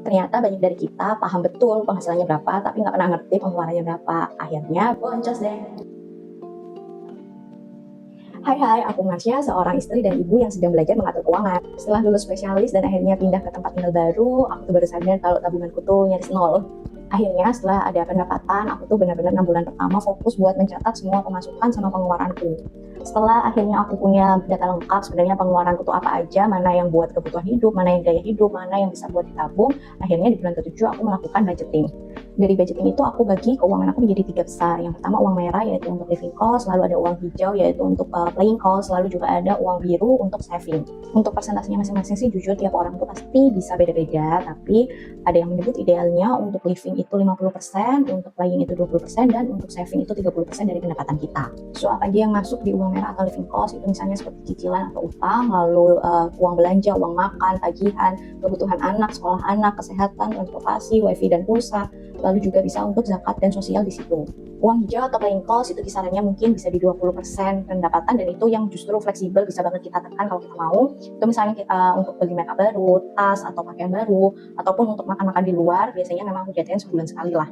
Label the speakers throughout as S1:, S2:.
S1: Ternyata banyak dari kita paham betul penghasilannya berapa, tapi nggak pernah ngerti pengeluarannya berapa. Akhirnya boncos deh. Hai, aku Marsha, seorang istri dan ibu yang sedang belajar mengatur keuangan. Setelah lulus spesialis dan akhirnya pindah ke tempat tinggal baru, aku tuh baru sadar kalau tabunganku tuh nyaris nol. Akhirnya setelah ada pendapatan, aku tuh benar-benar 6 bulan pertama fokus buat mencatat semua pemasukan sama pengeluaranku. Setelah akhirnya aku punya data lengkap sebenarnya pengeluaranku tuh apa aja, mana yang buat kebutuhan hidup, mana yang gaya hidup, mana yang bisa buat ditabung, akhirnya di bulan ke-7 aku melakukan budgeting. Dari budgeting itu aku bagi keuangan aku menjadi 3 besar. Yang pertama uang merah yaitu untuk living cost, lalu ada uang hijau yaitu untuk playing cost, lalu juga ada uang biru untuk saving. Untuk persentasenya masing-masing sih jujur tiap orang tuh pasti bisa beda-beda, tapi ada yang menyebut idealnya untuk living itu 50%, untuk playing itu 20%, dan untuk saving itu 30% dari pendapatan kita. So apa aja yang masuk di uang merah atau living cost itu misalnya seperti cicilan atau utang, lalu uang belanja, uang makan, tagihan, kebutuhan anak, sekolah anak, kesehatan, transportasi, wifi dan pulsa, lalu juga bisa untuk zakat dan sosial di situ. Uang hijau atau playing cost itu kisarannya mungkin bisa di 20% pendapatan, dan itu yang justru fleksibel, bisa banget kita tekan kalau kita mau. Itu misalnya kita untuk beli makeup baru, tas atau pakaian baru, ataupun untuk makan-makan di luar, biasanya memang budgetnya sebulan sekali lah.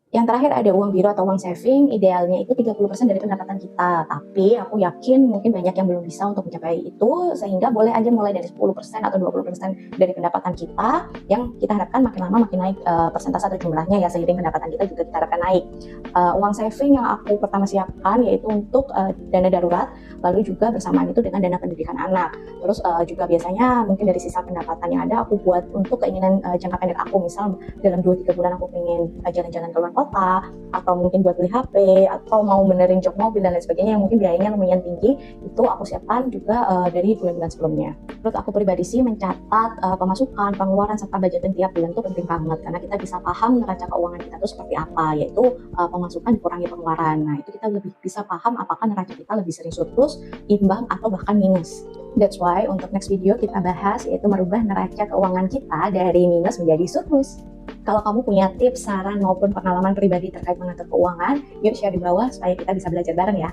S1: Yang terakhir ada uang biru atau uang saving, idealnya itu 30% dari pendapatan kita. Tapi aku yakin mungkin banyak yang belum bisa untuk mencapai itu, sehingga boleh aja mulai dari 10% atau 20% dari pendapatan kita, yang kita harapkan makin lama makin naik persentase atau jumlahnya ya, seiring pendapatan kita juga kita harapkan naik. Uang saving yang aku pertama siapkan yaitu untuk dana darurat, lalu juga bersamaan itu dengan dana pendidikan anak. Terus juga biasanya mungkin dari sisa pendapatan yang ada aku buat untuk keinginan jangka pendek aku, misal dalam 2-3 bulan aku pengen jalan-jalan keluar kota, atau mungkin buat beli HP, atau mau benerin jok mobil dan lain sebagainya yang mungkin biayanya lumayan tinggi, itu aku siapkan juga dari bulan-bulan sebelumnya. Menurut aku pribadi sih mencatat pemasukan, pengeluaran, serta budgeting tiap bulan itu penting banget, karena kita bisa paham neraca keuangan kita itu seperti apa, yaitu pemasukan dikurangi pengeluaran. Nah itu kita lebih bisa paham apakah neraca kita lebih sering surplus, imbang, atau bahkan minus. That's why untuk next video kita bahas yaitu merubah neraca keuangan kita dari minus menjadi surplus. Kalau kamu punya tips, saran, maupun pengalaman pribadi terkait mengatur keuangan, yuk share di bawah supaya kita bisa belajar bareng ya.